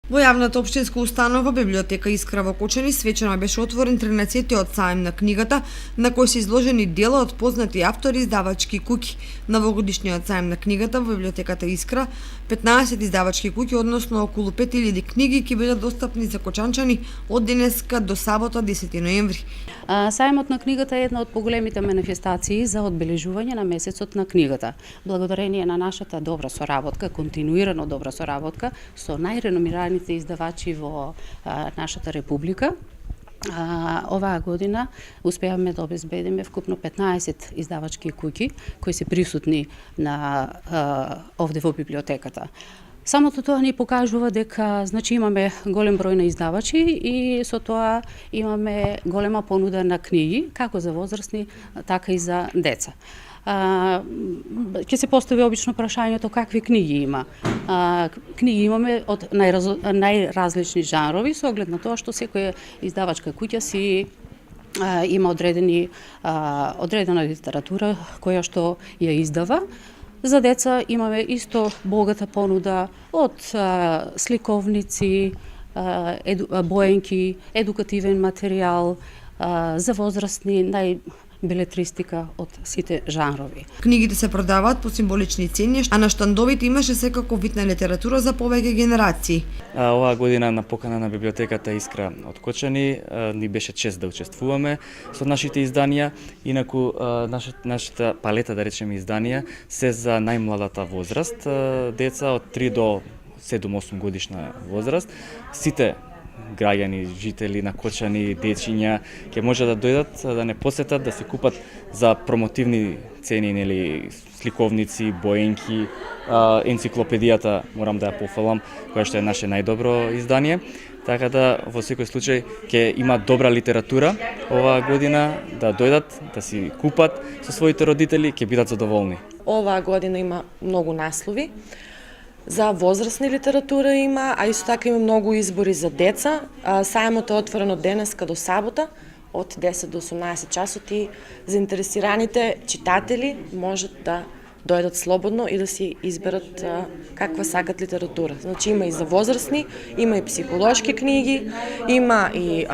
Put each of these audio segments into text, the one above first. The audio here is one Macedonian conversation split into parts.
Во јавната општинска установа библиотека Искра во Кочани свечено беше отворен 13-тиот сајм на книгата, на кој се изложени дела од познати автори и издавачки куќи. Новогодишниот сајм на книгата во библиотеката Искра, 15 издавачки куќи, односно околу 5000 книги ќе бидат достапни за кочанчани од денеска до сабота 10 ноември. Сајмот на книгата е една од поголемите манифестации за одбележување на месецот на книгата. Благодарение на нашата добра соработка, континуирано добра соработка со најреномираните издавачи во нашата република, оваа година успеавме да обезбедиме вкупно 15 издавачки куќи кои се присутни на овде во библиотеката. Самото тоа ни покажува дека имаме голем број на издавачи и со тоа имаме голема понуда на книги, како за возрастни, така и за деца. Ќе се постави обично прашањето какви книги има. Книги имаме од најразлични жанрови, со оглед на тоа што секоја издавачка куќа си има одредена литература која што ја издава. За деца имаме исто богата понуда од сликовници, боенки, едукативен материјал, за возрастни белетристика од сите жанрови. Книгите се продаваат по символични цени, а на штандовите имаше секако вид на литература за повеќе генерации. Оваа година на покана на библиотеката Искра од Кочани ни беше чест да учествуваме со нашите изданија. Инаку нашата палета, да речеме, изданија се за најмладата возраст, деца од 3 до 7-8 годишна возраст. Сите граѓани, жители на Кочани, дечиња ќе може да дојдат, да не посетат, да се купат за промотивни цени, нели, сликовници, боенки, енциклопедијата, морам да ја пофалам, која што е наше најдобро издание. Така да во секој случај ќе има добра литература оваа година, да дојдат, да си купат со своите родители, ќе бидат задоволни. Оваа година има многу наслови. За возрастни литература има, а исто така има многу избори за деца. Сајмот е отворен од денеска до сабота, од 10 до 18 часот и заинтересираните читатели можат да дојдат слободно и да си изберат каква сакат литература. Значи има и за возрастни, има и психолошки книги, има и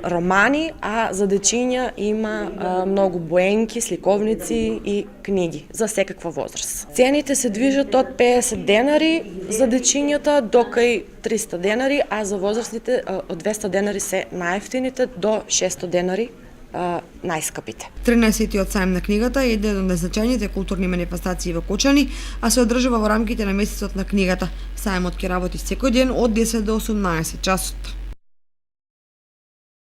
романи, а за дечиња има многу боенки, сликовници и книги за секаква возраст. Цените се движат од 50 денари за дечињата до кај 300 денари, а за возрастните од 200 денари се најефтините до 600 денари најскапите. 13-тиот сајм на книгата е еден од најзначајните културни манифестации во Кочани, а се одржува во рамките на месецот на книгата. Сајмот ќе работи секој ден од 10 до 18 часот.